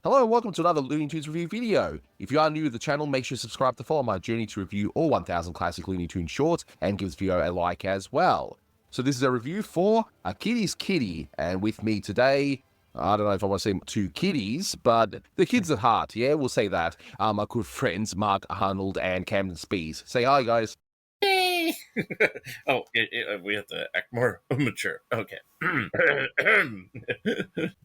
Hello and welcome to another Looney Tunes review video. If you are new to the channel, make sure to subscribe to follow my journey to review all 1000 classic Looney Tunes shorts and give this video a like as well. So this is a review for a Kiddies Kiddie, and with me today, I don't know if I want to say two kiddies, but the kids at heart, yeah, we'll say that, are my good friends Mark, Arnold, and Kamden Spies. Say hi, guys. Hey. We have to act more mature. Okay.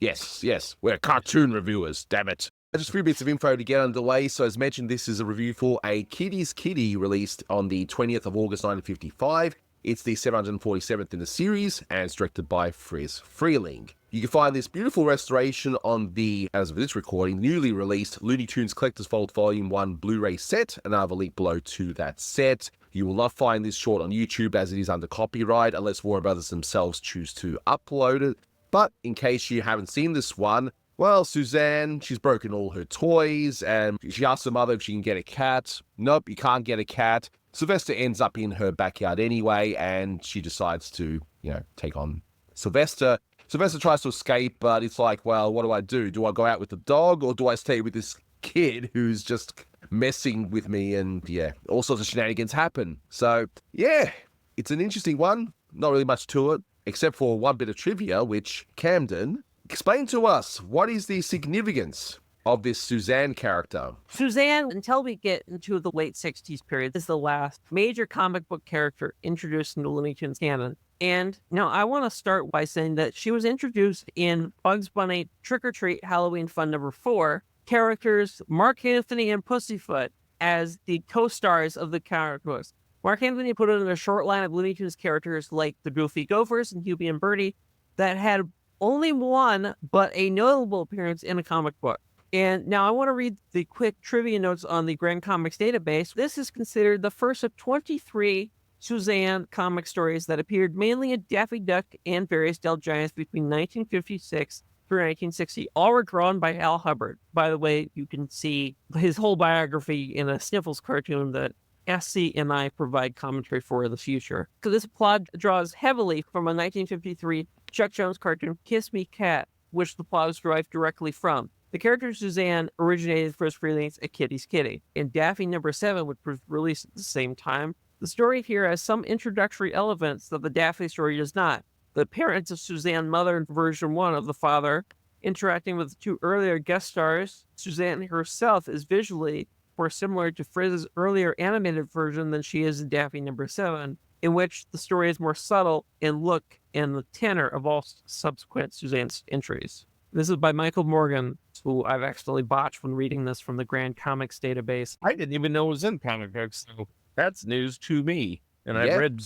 Yes, we're cartoon reviewers, damn it. Just a few bits of info to get underway. So as mentioned, this is a review for a Kiddies Kiddie released on the 20th of August 1955. It's the 747th in the series, and it's directed by Friz Freleng. You can find this beautiful restoration on the, as of this recording, newly released Looney Tunes Collector's Vault Volume 1 Blu-ray set, and I have a link below to that set. You will not find this short on YouTube as it is under copyright, unless Warner Brothers themselves choose to upload it. But in case you haven't seen this one, well, Suzanne, she's broken all her toys, and she asks her mother if she can get a cat. Nope, you can't get a cat. Sylvester ends up in her backyard anyway, and she decides to, take on Sylvester. Sylvester tries to escape, but it's like, well, what do? Do I go out with the dog, or do I stay with this kid who's just messing with me? And yeah, all sorts of shenanigans happen. So yeah, it's an interesting one. Not really much to it, except for one bit of trivia, which Kamden, explain to us, what is the significance of this Suzanne character? Suzanne, until we get into the late 60s period, is the last major comic book character introduced into Looney Tunes canon. And now I want to start by saying that she was introduced in Bugs Bunny Trick or Treat Halloween Fun number 4, characters Mark Anthony and Pussyfoot as the co-stars of the characters. Mark Anthony put in a short line of Looney Tunes characters like the Goofy Gophers and Hubie and Bertie that had only one but a notable appearance in a comic book. And now I want to read the quick trivia notes on the Grand Comics database. This is considered the first of 23 Suzanne comic stories that appeared mainly in Daffy Duck and various Dell Giants between 1956 through 1960. All were drawn by Al Hubbard. By the way, you can see his whole biography in a Sniffles cartoon that SC and I provide commentary for in the future. So this plot draws heavily from a 1953 Chuck Jones cartoon, Kiss Me Cat, which the plot is derived directly from. The character Suzanne originated Friz Freleng's A Kiddie's Kiddie, and Daffy number 7 would be released at the same time. The story here has some introductory elements that the Daffy story does not. The appearance of Suzanne Mother in version 1 of the father interacting with the two earlier guest stars. Suzanne herself is visually more similar to Friz's earlier animated version than she is in Daffy number 7, in which the story is more subtle in look and the tenor of all subsequent Suzanne's entries. This is by Michael Morgan, who I've accidentally botched when reading this from the Grand Comics database. I didn't even know it was in comic books, so that's news to me. And I've read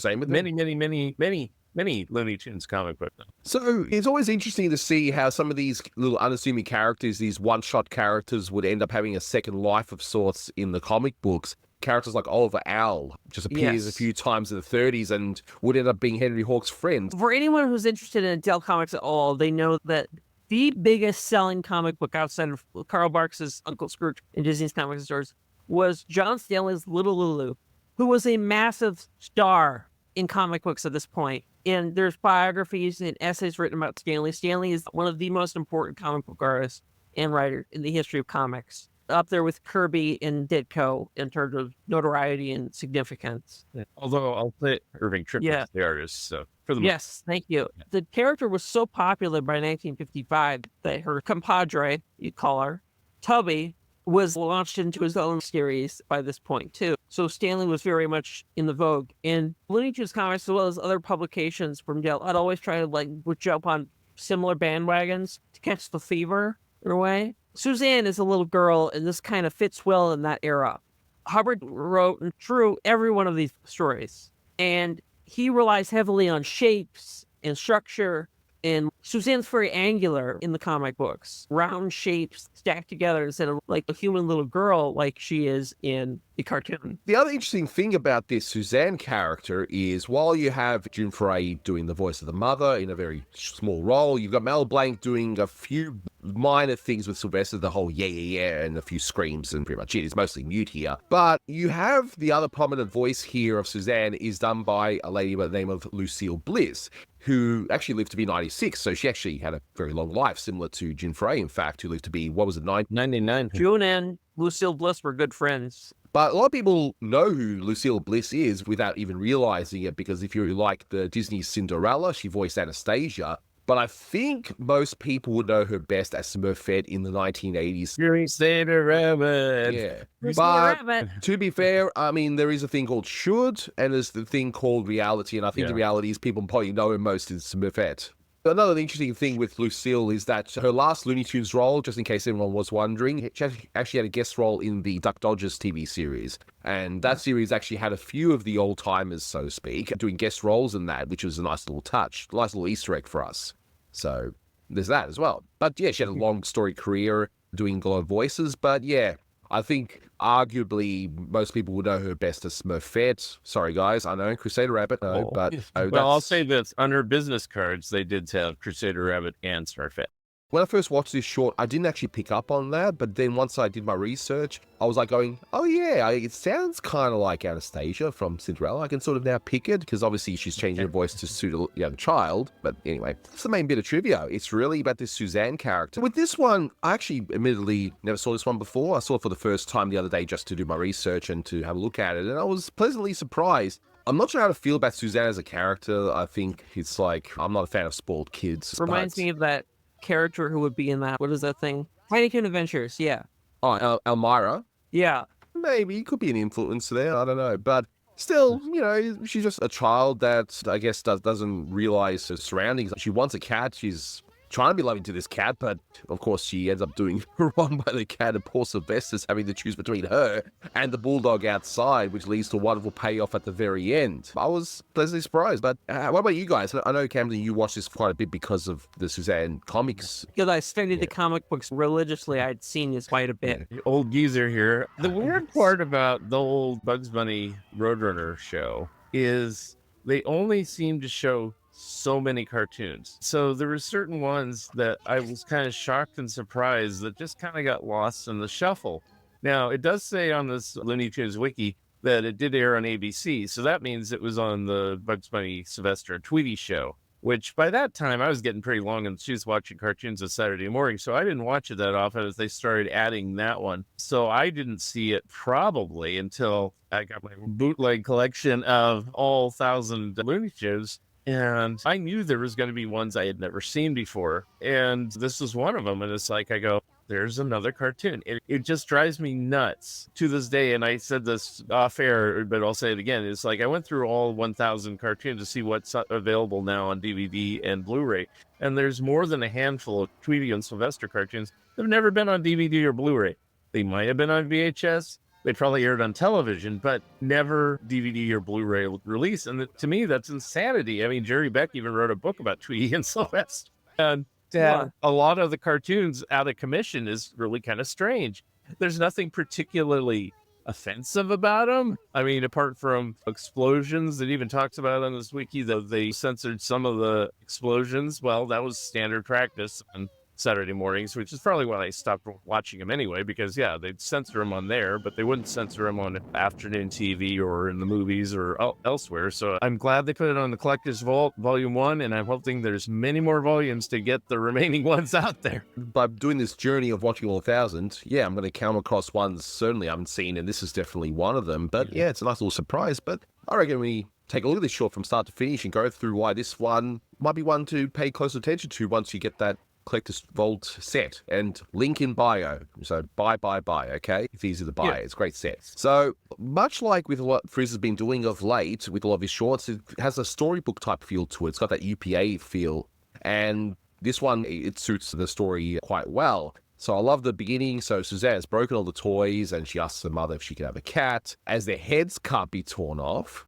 many Looney Tunes comic books now. So it's always interesting to see how some of these little unassuming characters, these one-shot characters, would end up having a second life of sorts in the comic books. Characters like Oliver Owl just appears a few times in the 30s and would end up being Henry Hawk's friend. For anyone who's interested in Dell Comics at all, they know that the biggest selling comic book outside of Carl Barks's Uncle Scrooge in Disney's comic stores was John Stanley's Little Lulu, who was a massive star in comic books at this point. And there's biographies and essays written about Stanley. Stanley is one of the most important comic book artists and writers in the history of comics, up there with Kirby and Ditko in terms of notoriety and significance. Although I'll say Irving Tripp is the artist, so for the yes, thank you. Yeah. The character was so popular by 1955 that her compadre, you call her, Tubby, was launched into his own series by this point too. So Stanley was very much in the vogue. And Looney Tunes comics, as well as other publications from Dell, I'd always try to would jump on similar bandwagons to catch the fever in a way. Suzanne is a little girl, and this kind of fits well in that era. Hubbard wrote and drew every one of these stories, and he relies heavily on shapes and structure. And Suzanne's very angular in the comic books, round shapes stacked together instead of like a human little girl like she is in the cartoon. The other interesting thing about this Suzanne character is while you have June Foray doing the voice of the mother in a very small role, you've got Mel Blanc doing a few minor things with Sylvester, the whole yeah, and a few screams and pretty much it. It's mostly mute here. But you have the other prominent voice here of Suzanne is done by a lady by the name of Lucille Bliss, who actually lived to be 96. So she actually had a very long life, similar to June Foray, in fact, who lived to be, 99. June and Lucille Bliss were good friends. But a lot of people know who Lucille Bliss is without even realizing it, because if you like the Disney Cinderella, she voiced Anastasia. But I think most people would know her best as Smurfette in the 1980s. Crusader Rabbit. Yeah. But But to be fair, I mean, there is a thing called should, and there's the thing called reality. And I think the reality is people probably know her most is Smurfette. Another interesting thing with Lucille is that her last Looney Tunes role, just in case anyone was wondering, she actually had a guest role in the Duck Dodgers TV series. And that series actually had a few of the old timers, so to speak, doing guest roles in that, which was a nice little touch, nice little Easter egg for us. So there's that as well. But yeah, she had a long story career doing a lot of voices. But yeah, I think arguably most people would know her best as Smurfette. Sorry, guys, I know Crusader Rabbit, no, but Well, I'll say this. On her business cards, they did have Crusader Rabbit and Smurfette. when I first watched this short, I didn't actually pick up on that. But then once I did my research, I was like going, oh yeah, it sounds kind of like Anastasia from Cinderella. I can sort of now pick it because obviously she's changing her voice to suit a young child. But anyway, that's the main bit of trivia. It's really about this Suzanne character. With this one, I actually admittedly never saw this one before. I saw it for the first time the other day just to do my research and to have a look at it. And I was pleasantly surprised. I'm not sure how to feel about Suzanne as a character. I think it's like, I'm not a fan of spoiled kids. reminds me of that character who would be in that. What is that thing? Tiny Toon Adventures. Yeah. Oh, Elmira. Yeah. Maybe, could be an influence there, I don't know. But still, you know, she's just a child that I guess doesn't realize her surroundings. She wants a cat, she's trying to be loving to this cat, but of course she ends up doing wrong by the cat, and poor Sylvester's having to choose between her and the bulldog outside, which leads to a wonderful payoff at the very end. I was pleasantly surprised. But what about you guys? I know, Kamden, you watched this quite a bit because of the Suzanne comics. Because I studied the comic books religiously, I'd seen this quite a bit. Old geezer here. The weird part about the old Bugs Bunny Roadrunner show is they only seem to show so many cartoons. So there were certain ones that I was kind of shocked and surprised that just kind of got lost in the shuffle. Now, it does say on this Looney Tunes wiki that it did air on ABC. So that means it was on the Bugs Bunny, Sylvester, and Tweety show, which by that time I was getting pretty long in the tooth watching cartoons on Saturday morning. So I didn't watch it that often as they started adding that one. So I didn't see it probably until I got my bootleg collection of all 1,000 Looney Tunes. And I knew there was going to be ones I had never seen before. And this was one of them. And it's like, I go, there's another cartoon. It just drives me nuts to this day. And I said this off air, but I'll say it again. It's like I went through all 1,000 cartoons to see what's available now on DVD and Blu-ray. And there's more than a handful of Tweety and Sylvester cartoons that have never been on DVD or Blu-ray. They might have been on VHS. They probably aired on television, but never DVD or Blu-ray release. And to me, that's insanity. I mean, Jerry Beck even wrote a book about Tweety and Sylvester. And to have a lot of the cartoons out of commission is really kind of strange. There's nothing particularly offensive about them. I mean, apart from explosions, it even talks about on this wiki that they censored some of the explosions. Well, that was standard practice on Saturday mornings, which is probably why I stopped watching them anyway, because yeah, they'd censor them on there, but they wouldn't censor them on afternoon TV or in the movies or elsewhere. So I'm glad they put it on the Collector's Vault Volume 1, and I'm hoping there's many more volumes to get the remaining ones out there. By doing this journey of watching all 1,000, yeah, I'm going to come across ones certainly I haven't seen, and this is definitely one of them. But yeah, it's a nice little surprise. But I reckon we take a look at this short from start to finish and go through why this one might be one to pay close attention to once you get that Collector's Vault set, and link in bio. So buy, okay? It's easy to buy. Yeah. It's a great set. So much like with what Friz has been doing of late with a lot of his shorts, it has a storybook type feel to it. It's got that UPA feel. And this one, it suits the story quite well. So I love the beginning. So Suzanne's broken all the toys and she asks her mother if she can have a cat. As their heads can't be torn off.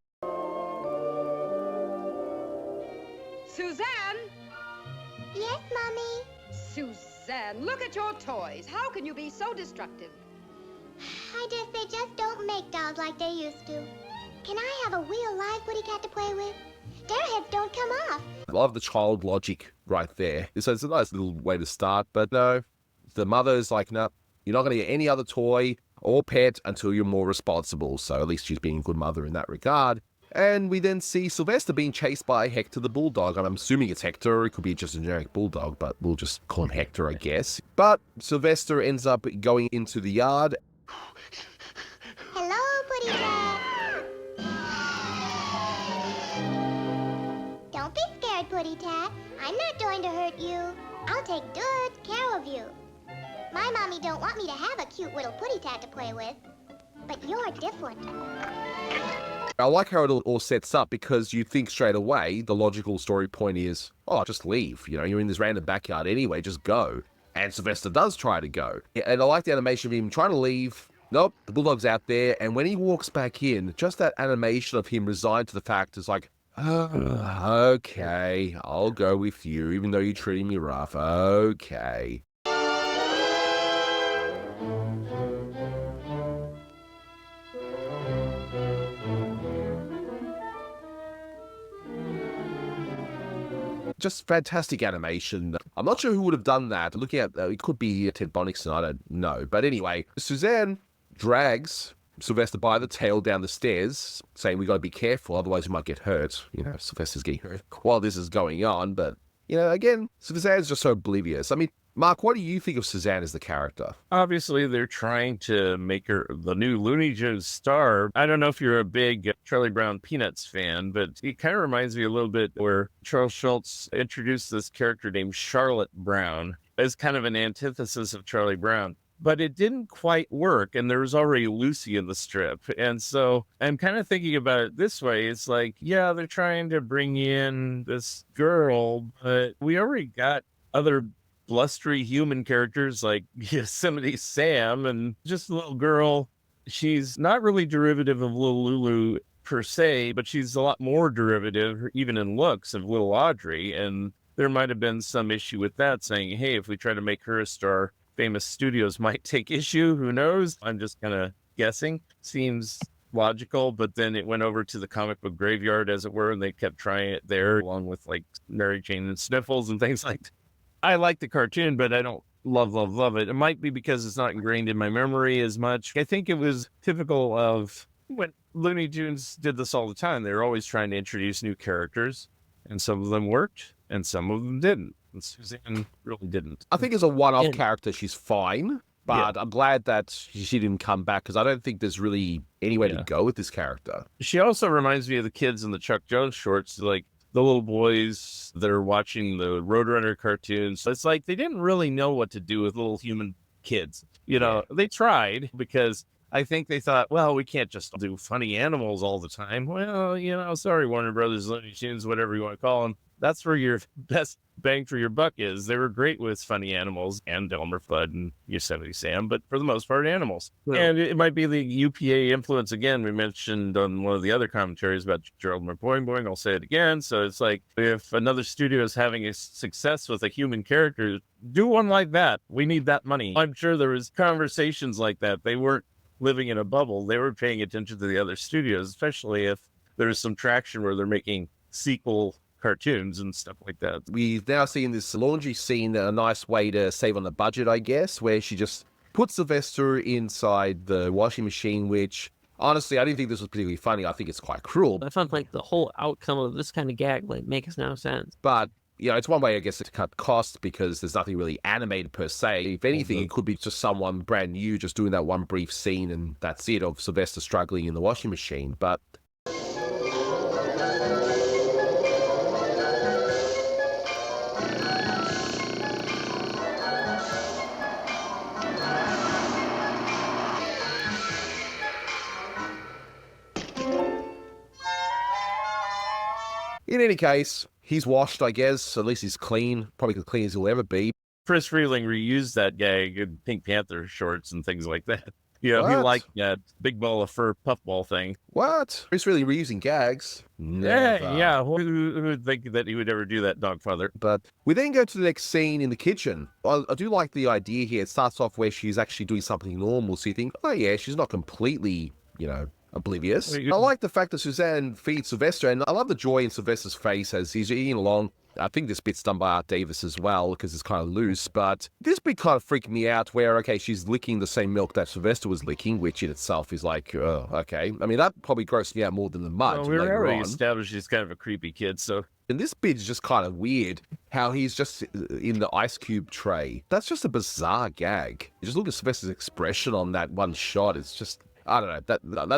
Suzanne! Yes, Mommy? Suzanne, look at your toys. How can you be so destructive? I guess they just don't make dolls like they used to. Can I have a real live Woody cat to play with? Their heads don't come off. love the child logic right there. So it's a nice little way to start, but no, the mother's like, no, you're not going to get any other toy or pet until you're more responsible. So at least she's being a good mother in that regard. And we then see Sylvester being chased by Hector the bulldog. And I'm assuming it's Hector. It could be just a generic bulldog, but we'll just call him Hector, I guess. But Sylvester ends up going into the yard. Hello, Putty Tat. Don't be scared, Putty Tat. I'm not going to hurt you. I'll take good care of you. My mommy don't want me to have a cute little Putty Tat to play with. But you're different. I like how it all sets up, because you think straight away the logical story point is, oh, just leave. You know, you're in this random backyard anyway, just go. And Sylvester does try to go. And I like the animation of him trying to leave. Nope, the bulldog's out there. And when he walks back in, just that animation of him resigned to the fact is like, oh, okay, I'll go with you, even though you're treating me rough. Okay. Just fantastic animation. I'm not sure who would have done that. Looking at, it could be Ted Bonnickson, I don't know. But anyway, Suzanne drags Sylvester by the tail down the stairs, saying we got to be careful, otherwise we might get hurt. You know, Sylvester's getting hurt while this is going on. But, you know, again, Suzanne's just so oblivious. I mean, Mark, what do you think of Suzanne as the character? Obviously, they're trying to make her the new Looney Tunes star. I don't know if you're a big Charlie Brown Peanuts fan, but it kind of reminds me a little bit where Charles Schultz introduced this character named Charlotte Brown as kind of an antithesis of Charlie Brown. But it didn't quite work, and there was already Lucy in the strip. And so I'm kind of thinking about it this way. It's like, yeah, they're trying to bring in this girl, but we already got other blustery human characters like Yosemite Sam, and just a little girl. She's not really derivative of little Lulu per se, but she's a lot more derivative, even in looks, of little Audrey. And there might have been some issue with that, saying, hey, if we try to make her a star, famous studios might take issue. Who knows? I'm just kind of guessing. Seems logical, but then it went over to the comic book graveyard, as it were, and they kept trying it there, along with like Mary Jane and Sniffles and things like that. I like the cartoon, but I don't love it. It might be because it's not ingrained in my memory as much. I think it was typical of when Looney Tunes did this all the time. They were always trying to introduce new characters, and some of them worked, and some of them didn't. And Suzanne really didn't. I think as a one-off character, she's fine, but I'm glad that she didn't come back, because I don't think there's really any way to go with this character. She also reminds me of the kids in the Chuck Jones shorts, like the little boys that are watching the Roadrunner cartoons. It's like they didn't really know what to do with little human kids. You know, they tried, because I think they thought, well, we can't just do funny animals all the time. Well, you know, sorry, Warner Brothers, Looney Tunes, whatever you want to call them. That's where your best bang for your buck is. They were great with funny animals and Elmer Fudd and Yosemite Sam, but for the most part, animals. Yeah. And it might be the UPA influence again. We mentioned on one of the other commentaries about Gerald McBoing Boing. I'll say it again. So it's like, if another studio is having a success with a human character, do one like that. We need that money. I'm sure there was conversations like that. They weren't living in a bubble. They were paying attention to the other studios, especially if there's some traction where they're making sequel cartoons and stuff like that. We've now seen this laundry scene, a nice way to save on the budget, I guess, where she just puts Sylvester inside the washing machine, which honestly, I didn't think this was particularly funny. I think it's quite cruel. I found like the whole outcome of this kind of gag like makes no sense. But you know, it's one way, I guess, to cut costs, because there's nothing really animated per se. If anything, it could be just someone brand new just doing that one brief scene, and that's it, of Sylvester struggling in the washing machine. But in any case, he's washed, I guess. At least he's clean. Probably as clean as he'll ever be. Friz Freleng reused that gag in Pink Panther shorts and things like that. You know, he liked that big ball of fur puffball thing. What? Friz Freleng reusing gags? Never. Yeah. Who would think that he would ever do that, Dogfather? But we then go to the next scene in the kitchen. I do like the idea here. It starts off where she's actually doing something normal. So you think, oh yeah, she's not completely, you know, oblivious. I like the fact that Suzanne feeds Sylvester, and I love the joy in Sylvester's face as he's eating along. I think this bit's done by Art Davis as well, because it's kind of loose, but this bit kind of freaked me out where, okay, she's licking the same milk that Sylvester was licking, which in itself is like, oh, okay. I mean, that probably grossed me out more than the mud. Well, we later already on. established he's kind of a creepy kid, so... And this bit is just kind of weird, how he's just in the ice cube tray. That's just a bizarre gag. You just look at Sylvester's expression on that one shot. It's just, I don't know.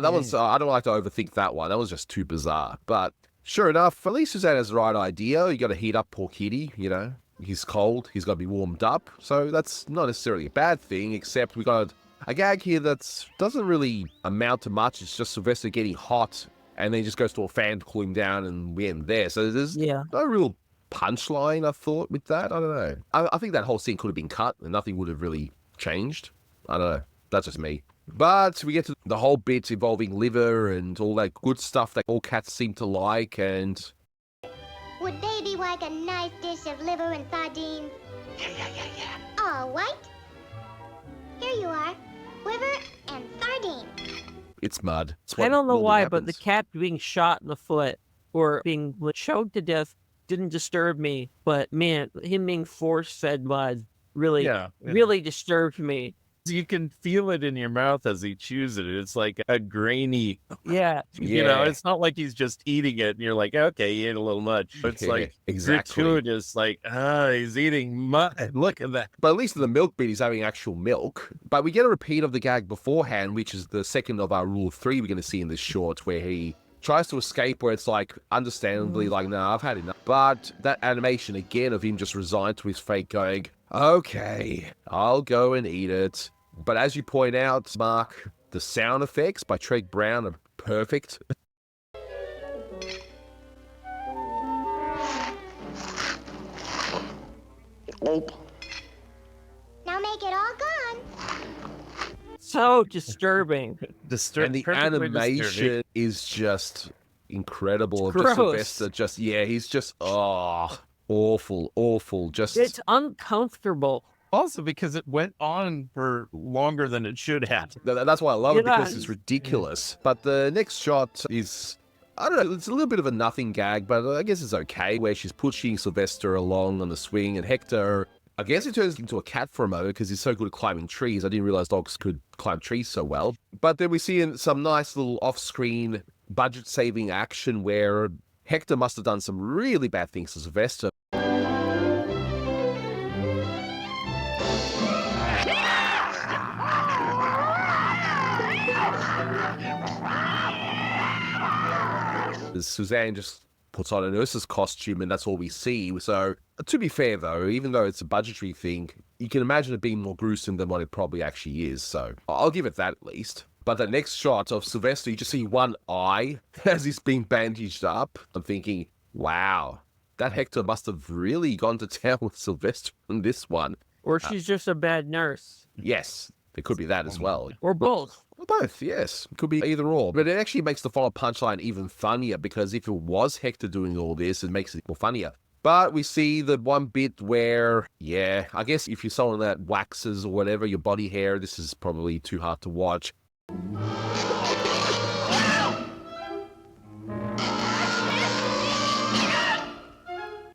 That was, I don't like to overthink that one. That was just too bizarre. But sure enough, at least Suzanne has the right idea. You got to heat up poor Kiddie, you know. He's cold. He's got to be warmed up. So that's not necessarily a bad thing, except we got a gag here that doesn't really amount to much. It's just Sylvester getting hot, and then he just goes to a fan to cool him down, and we end there. So there's no real punchline, I thought, with that. I don't know. I think that whole scene could have been cut, and nothing would have really changed. I don't know. That's just me. But we get to the whole bit involving liver and all that good stuff that all cats seem to like, and... Would baby like a nice dish of liver and sardines? Yeah. All right. Here you are. Liver and sardines. It's mud. It's I what don't know normally why, but the happens. cat being shot in the foot or being choked to death didn't disturb me. But man, him being force-fed mud really disturbed me. You can feel it in your mouth as he chews it. It's like a grainy, Yeah. you know, it's not like he's just eating it and you're like, okay, he ate a little much. It's like gratuitous, like, he's eating mud. Look at that. But at least in the milk bit, he's having actual milk. But we get a repeat of the gag beforehand, which is the second of our rule of three we're going to see in this short, where he tries to escape, where it's like, understandably, like, no, I've had enough. But that animation, again, of him just resigned to his fate going, okay, I'll go and eat it. But as you point out, Mark, the sound effects by Treg Brown are perfect. Now make it all gone. So disturbing. And the animation is just incredible. It's Just gross. Sylvester, just, he's just, awful. Just, It's uncomfortable. Also, because it went on for longer than it should have. that's why I love it, because Yeah. it's ridiculous. But the next shot is, I don't know, it's a little bit of a nothing gag, but I guess it's okay, where she's pushing Sylvester along on the swing, and Hector, I guess he turns into a cat for a moment because he's so good at climbing trees. I didn't realize dogs could climb trees so well. But then we see some nice little off-screen budget-saving action where Hector must have done some really bad things to Sylvester. Suzanne just puts on a nurse's costume, and that's all we see. So, to be fair, though, even though it's a budgetary thing, you can imagine it being more gruesome than what it probably actually is. So, I'll give it that at least. But the next shot of Sylvester, you just see one eye as he's being bandaged up. I'm thinking, wow, that Hector must have really gone to town with Sylvester in this one. Or she's just a bad nurse. Yes, there could be that as well. Or both. Well, both, yes. Could be either or. But it actually makes the final punchline even funnier, because if it was Hector doing all this, it makes it more funnier. But we see the one bit where, I guess if you're someone that waxes or whatever your body hair, this is probably too hard to watch.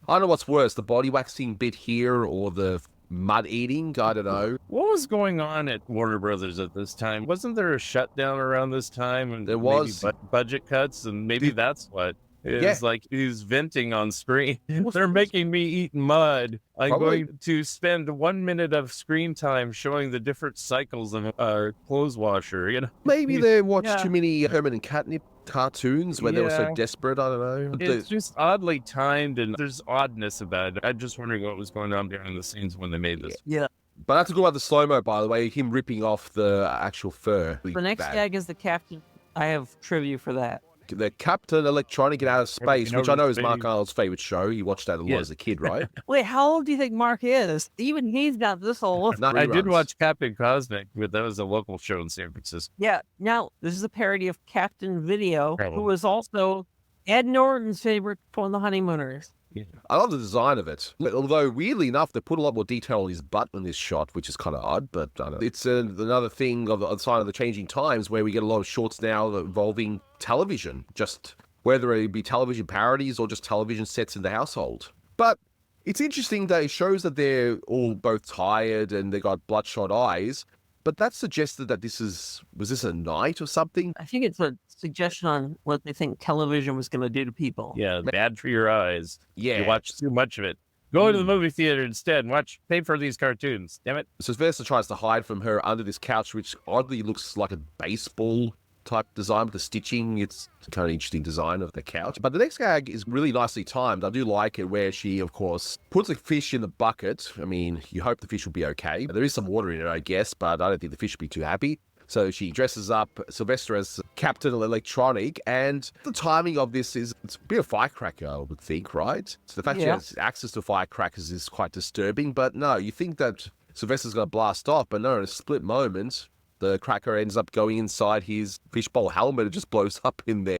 I don't know what's worse, the body waxing bit here or the mud eating. I don't know. What was going on at Warner Brothers at this time? Wasn't there a shutdown around this time? And There was. maybe budget cuts, and maybe that's what. It's like he's venting on screen. They're making me eat mud. I'm Probably. going to spend 1 minute of screen time showing the different cycles of a clothes washer. You know, Maybe they watched Yeah. too many Herman and Catnip cartoons when they were so Yeah. desperate. I don't know. it's just oddly timed, and there's oddness about it. I'm just wondering what was going on behind the scenes when they made this. Yeah. But that's a good about the slow-mo, by the way, him ripping off the actual fur. The next Bad. gag is the captain. I have trivia for that. The Captain Electronic in Outer Space, Everything which I know over is Mark space. Arnold's favorite show. He watched that a lot Yes. as a kid, right? Wait, how old do you think Mark is? Even he's not this old. Not I did reruns. watch Captain Cosmic, but that was a local show in San Francisco. Yeah. Now, this is a parody of Captain Video, Probably. who was also Ed Norton's favorite for the Honeymooners. Yeah. I love the design of it. But although, weirdly enough, they put a lot more detail on his butt in this shot, which is kind of odd, but I don't know. It's another thing of a sign of the changing times where we get a lot of shorts now involving television, just whether it be television parodies or just television sets in the household. But it's interesting that it shows that they're all both tired and they got bloodshot eyes, but that suggested that was this a night or something? I think it's a suggestion on what they think television was going to do to people. Yeah, bad for your eyes. Yeah. You watch too much of it. Go to the movie theater instead and pay for these cartoons. Damn it. Sylvester tries to hide from her under this couch, which oddly looks like a baseball type design with the stitching. It's kind of interesting design of the couch. But the next gag is really nicely timed. I do like it where she, of course, puts a fish in the bucket. I mean, you hope the fish will be okay. There is some water in it, I guess, but I don't think the fish will be too happy. So she dresses up Sylvester as Captain Electronic, and the timing of this it's a bit of firecracker, I would think, right? So the fact she has access to firecrackers is quite disturbing, but no, you think that Sylvester's going to blast off, but no, in a split moment, the cracker ends up going inside his fishbowl helmet. It just blows up in there.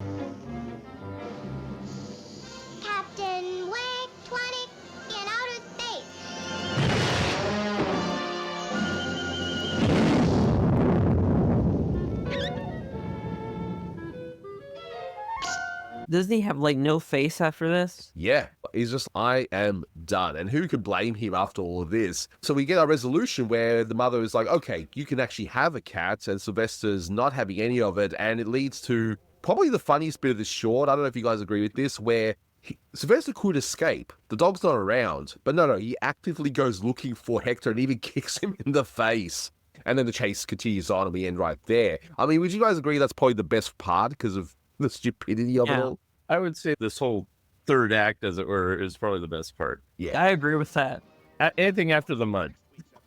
Captain Electronic in outer space. Doesn't he have like no face after this? Yeah, he's just, I am done. And who could blame him after all of this? So we get a resolution where the mother is like, okay, you can actually have a cat, and Sylvester's not having any of it. And it leads to probably the funniest bit of this short. I don't know if you guys agree with this, where Sylvester could escape. The dog's not around. But no, he actively goes looking for Hector and even kicks him in the face. And then the chase continues on and we end right there. I mean, would you guys agree that's probably the best part because of the stupidity of it all? I would say this whole third act, as it were, is probably the best part. Yeah. I agree with that. Anything after the mud.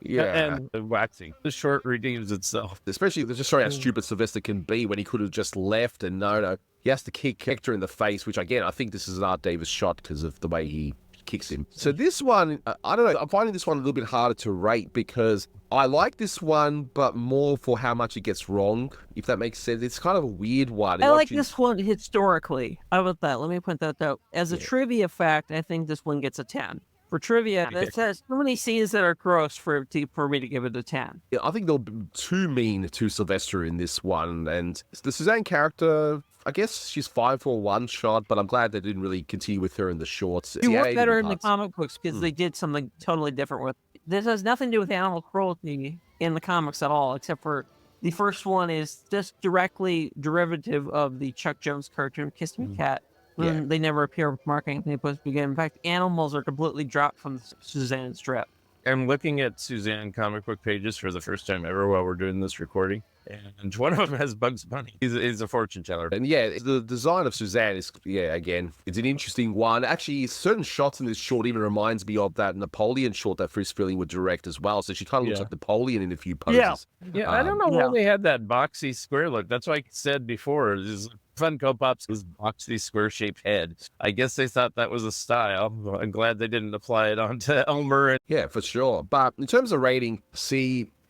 Yeah. And the waxing. The short redeems itself. Especially just showing how stupid Sylvester can be when he could have just left, and no. He has to kick Hector in the face, which again, I think this is an Art Davis shot because of the way he kicks him. So this one, I don't know, I'm finding this one a little bit harder to rate because I like this one, but more for how much it gets wrong, if that makes sense. It's kind of a weird one. I like this one historically. How about that? Let me point that out. As a trivia fact, I think this one gets a 10. For trivia, it says so many scenes that are gross for me to give it a 10. Yeah, I think they'll be too mean to Sylvester in this one. And the Suzanne character, I guess she's fine for one shot, but I'm glad they didn't really continue with her in the shorts. She worked better in the comic books because they did something totally different with it. This has nothing to do with animal cruelty in the comics at all, except for the first one is just directly derivative of the Chuck Jones cartoon, Kiss Me Cat. They never appear with Mark Anthony Post again. In fact, animals are completely dropped from the Suzanne strip. I'm looking at Suzanne comic book pages for the first time ever while we're doing this recording. And one of them has Bugs Bunny. He's a fortune teller. And yeah, the design of Suzanne is, again, it's an interesting one. Actually, certain shots in this short even reminds me of that Napoleon short that Friz Freleng would direct as well. So she kind of looks like Napoleon in a few poses. Yeah, I don't know why they had that boxy square look. That's why I said before, is Funko Pop's boxy square-shaped head. I guess they thought that was a style. I'm glad they didn't apply it onto Elmer. Yeah, for sure. But in terms of rating,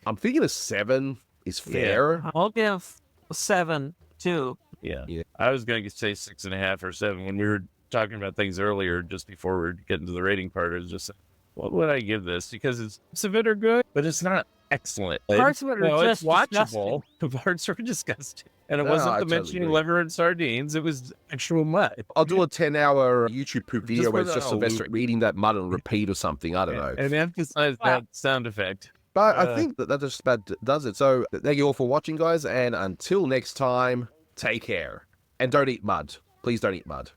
I'm thinking a 7 is fair. I'll give a 7 too. Yeah. I was going to say 6.5 or 7 when we were talking about things earlier, just before we were getting to the rating part. I was just saying, what would I give this? Because it's a bit are good, but it's not excellent. Parts of it are just watchable. The parts are disgusting. And it wasn't the mentioning liver and sardines. It was actual mud. I'll do a 10-hour YouTube poop video where it's just without Sylvester eating that mud on repeat or something. I don't know. And emphasize that sound effect. But I think that just about does it. So thank you all for watching, guys. And until next time, take care. And don't eat mud. Please don't eat mud.